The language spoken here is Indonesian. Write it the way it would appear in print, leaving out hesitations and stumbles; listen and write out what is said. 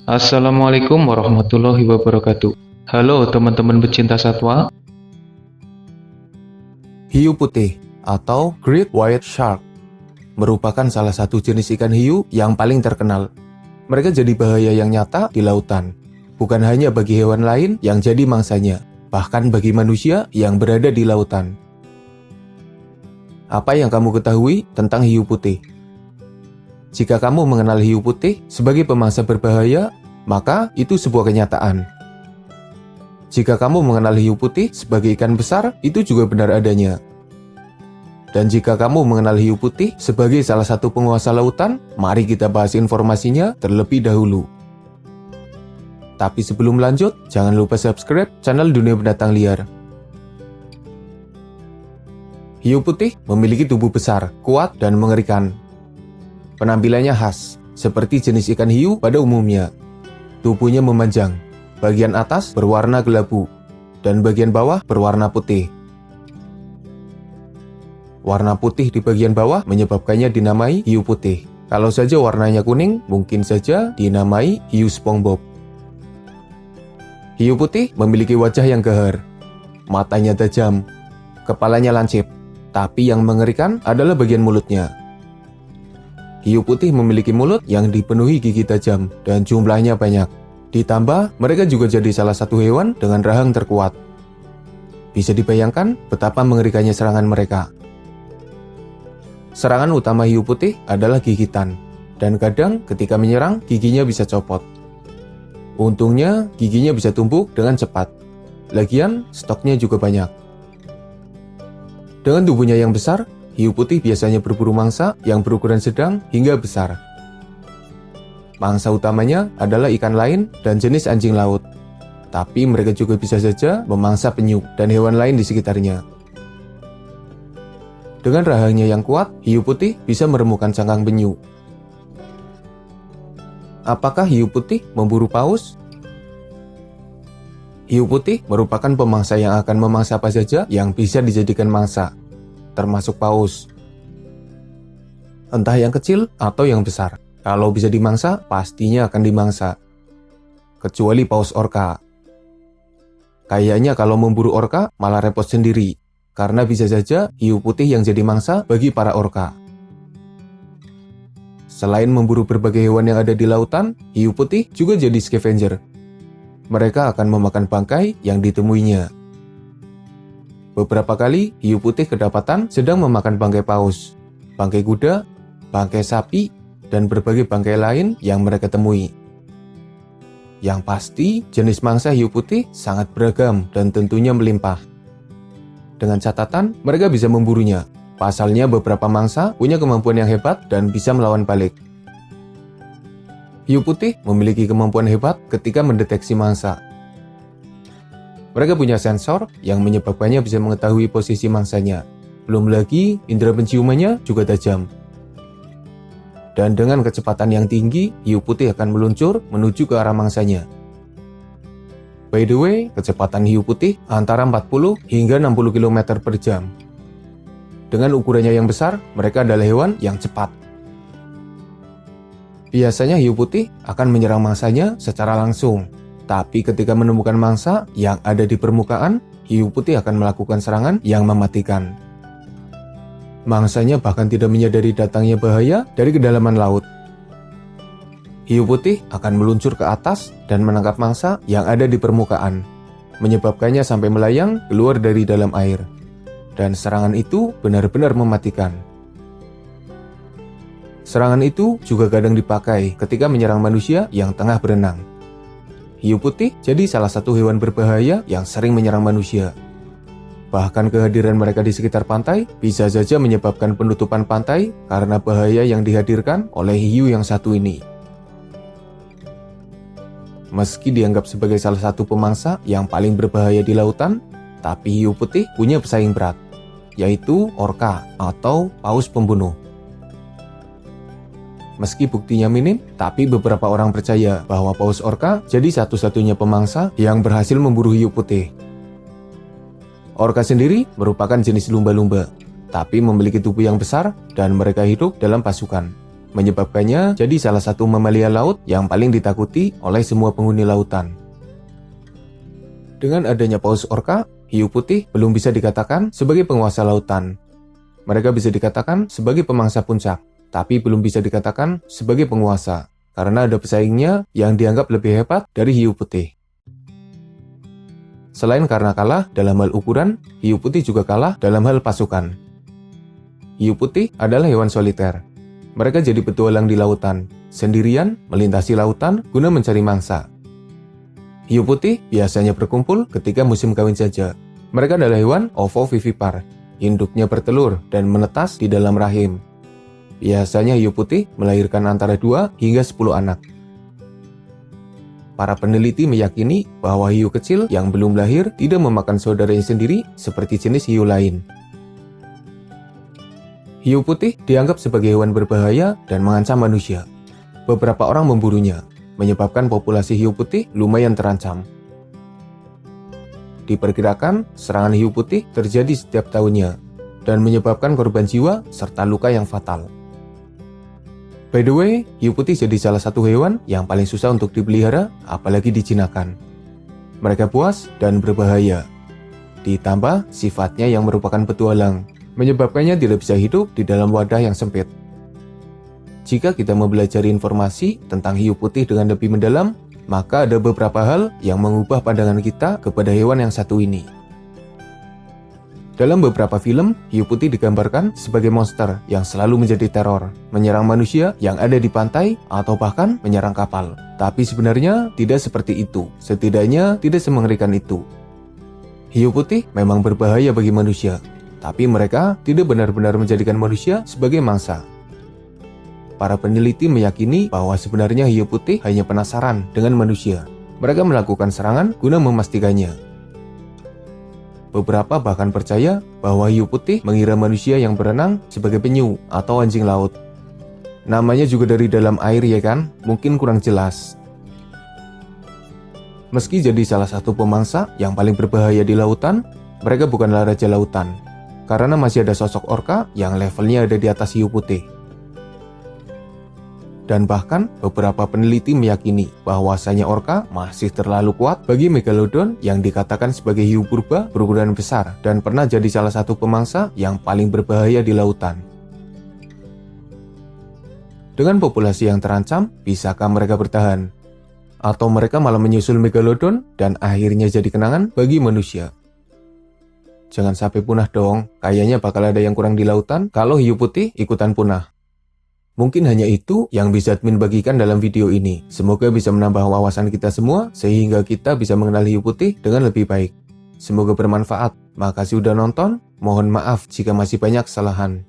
Assalamualaikum warahmatullahi wabarakatuh. Halo teman-teman pecinta satwa. Hiu putih atau Great White Shark merupakan salah satu jenis ikan hiu yang paling terkenal. Mereka jadi bahaya yang nyata di lautan, bukan hanya bagi hewan lain yang jadi mangsanya, bahkan bagi manusia yang berada di lautan. Apa yang kamu ketahui tentang hiu putih? Jika kamu mengenal hiu putih sebagai pemangsa berbahaya, maka itu sebuah kenyataan. Jika kamu mengenal hiu putih sebagai ikan besar, itu juga benar adanya. Dan jika kamu mengenal hiu putih sebagai salah satu penguasa lautan, mari kita bahas informasinya terlebih dahulu. Tapi sebelum lanjut, jangan lupa subscribe channel Dunia Binatang Liar. Hiu putih memiliki tubuh besar, kuat, dan mengerikan. Penampilannya khas, seperti jenis ikan hiu pada umumnya. Tubuhnya memanjang, bagian atas berwarna kelabu, dan bagian bawah berwarna putih. Warna putih di bagian bawah menyebabkannya dinamai hiu putih. Kalau saja warnanya kuning, mungkin saja dinamai hiu SpongeBob. Hiu putih memiliki wajah yang gahar, matanya tajam, kepalanya lancip, tapi yang mengerikan adalah bagian mulutnya. Hiu putih memiliki mulut yang dipenuhi gigi tajam dan jumlahnya banyak. Ditambah, mereka juga jadi salah satu hewan dengan rahang terkuat. Bisa dibayangkan betapa mengerikannya serangan mereka. Serangan utama hiu putih adalah gigitan, dan kadang ketika menyerang, giginya bisa copot. Untungnya, giginya bisa tumbuh dengan cepat. Lagian, stoknya juga banyak. Dengan tubuhnya yang besar, hiu putih biasanya berburu mangsa yang berukuran sedang hingga besar. Mangsa utamanya adalah ikan lain dan jenis anjing laut. Tapi mereka juga bisa saja memangsa penyu dan hewan lain di sekitarnya. Dengan rahangnya yang kuat, hiu putih bisa meremukan cangkang penyu. Apakah hiu putih memburu paus? Hiu putih merupakan pemangsa yang akan memangsa apa saja yang bisa dijadikan mangsa, termasuk paus. Entah yang kecil atau yang besar. Kalau bisa dimangsa, pastinya akan dimangsa. Kecuali paus orca. Kayaknya kalau memburu orca, malah repot sendiri. Karena bisa saja hiu putih yang jadi mangsa bagi para orca. Selain memburu berbagai hewan yang ada di lautan, hiu putih juga jadi scavenger. Mereka akan memakan bangkai yang ditemuinya. Beberapa kali, hiu putih kedapatan sedang memakan bangkai paus, bangkai kuda, bangkai sapi, dan berbagai bangkai lain yang mereka temui. Yang pasti, jenis mangsa hiu putih sangat beragam dan tentunya melimpah. Dengan catatan, mereka bisa memburunya. Pasalnya beberapa mangsa punya kemampuan yang hebat dan bisa melawan balik. Hiu putih memiliki kemampuan hebat ketika mendeteksi mangsa. Mereka punya sensor yang menyebabkannya bisa mengetahui posisi mangsanya. Belum lagi, indera penciumannya juga tajam. Dan dengan kecepatan yang tinggi, hiu putih akan meluncur menuju ke arah mangsanya. By the way, kecepatan hiu putih antara 40 hingga 60 km per jam. Dengan ukurannya yang besar, mereka adalah hewan yang cepat. Biasanya hiu putih akan menyerang mangsanya secara langsung. Tapi ketika menemukan mangsa yang ada di permukaan, hiu putih akan melakukan serangan yang mematikan. Mangsanya bahkan tidak menyadari datangnya bahaya dari kedalaman laut. Hiu putih akan meluncur ke atas dan menangkap mangsa yang ada di permukaan, menyebabkannya sampai melayang keluar dari dalam air. Dan serangan itu benar-benar mematikan. Serangan itu juga kadang dipakai ketika menyerang manusia yang tengah berenang. Hiu putih jadi salah satu hewan berbahaya yang sering menyerang manusia. Bahkan kehadiran mereka di sekitar pantai bisa saja menyebabkan penutupan pantai karena bahaya yang dihadirkan oleh hiu yang satu ini. Meski dianggap sebagai salah satu pemangsa yang paling berbahaya di lautan, tapi hiu putih punya pesaing berat, yaitu orca atau paus pembunuh. Meski buktinya minim, tapi beberapa orang percaya bahwa paus orca jadi satu-satunya pemangsa yang berhasil memburu hiu putih. Orca sendiri merupakan jenis lumba-lumba, tapi memiliki tubuh yang besar dan mereka hidup dalam pasukan. menyebabkannya jadi salah satu mamalia laut yang paling ditakuti oleh semua penghuni lautan. Dengan adanya paus orca, hiu putih belum bisa dikatakan sebagai penguasa lautan. Mereka bisa dikatakan sebagai pemangsa puncak, tapi belum bisa dikatakan sebagai penguasa, karena ada pesaingnya yang dianggap lebih hebat dari hiu putih. Selain karena kalah dalam hal ukuran, hiu putih juga kalah dalam hal pasukan. Hiu putih adalah hewan soliter. Mereka jadi petualang di lautan, sendirian melintasi lautan guna mencari mangsa. Hiu putih biasanya berkumpul ketika musim kawin saja. Mereka adalah hewan ovovivipar. Induknya bertelur dan menetas di dalam rahim. Biasanya hiu putih melahirkan antara 2 hingga 10 anak. Para peneliti meyakini bahwa hiu kecil yang belum lahir tidak memakan saudaranya sendiri seperti jenis hiu lain. Hiu putih dianggap sebagai hewan berbahaya dan mengancam manusia. Beberapa orang memburunya, menyebabkan populasi hiu putih lumayan terancam. Diperkirakan serangan hiu putih terjadi setiap tahunnya dan menyebabkan korban jiwa serta luka yang fatal. By the way, hiu putih jadi salah satu hewan yang paling susah untuk dipelihara, apalagi dijinakkan. Mereka buas dan berbahaya. Ditambah sifatnya yang merupakan petualang, menyebabkannya tidak bisa hidup di dalam wadah yang sempit. Jika kita mempelajari informasi tentang hiu putih dengan lebih mendalam, maka ada beberapa hal yang mengubah pandangan kita kepada hewan yang satu ini. Dalam beberapa film, hiu putih digambarkan sebagai monster yang selalu menjadi teror, menyerang manusia yang ada di pantai atau bahkan menyerang kapal. Tapi sebenarnya tidak seperti itu, setidaknya tidak semengerikan itu. Hiu putih memang berbahaya bagi manusia, tapi mereka tidak benar-benar menjadikan manusia sebagai mangsa. Para peneliti meyakini bahwa sebenarnya hiu putih hanya penasaran dengan manusia. Mereka melakukan serangan guna memastikannya. Beberapa bahkan percaya bahwa hiu putih mengira manusia yang berenang sebagai penyu atau anjing laut. Namanya juga dari dalam air ya kan? Mungkin kurang jelas. Meski jadi salah satu pemangsa yang paling berbahaya di lautan, mereka bukanlah raja lautan. Karena masih ada sosok orca yang levelnya ada di atas hiu putih. Dan bahkan beberapa peneliti meyakini bahwasanya orca masih terlalu kuat bagi megalodon yang dikatakan sebagai hiu purba berukuran besar dan pernah jadi salah satu pemangsa yang paling berbahaya di lautan. Dengan populasi yang terancam, bisakah mereka bertahan? Atau mereka malah menyusul megalodon dan akhirnya jadi kenangan bagi manusia? Jangan sampai punah dong, kayaknya bakal ada yang kurang di lautan kalau hiu putih ikutan punah. Mungkin hanya itu yang bisa admin bagikan dalam video ini. Semoga bisa menambah wawasan kita semua sehingga kita bisa mengenal hiu putih dengan lebih baik. Semoga bermanfaat. Makasih udah nonton. Mohon maaf jika masih banyak kesalahan.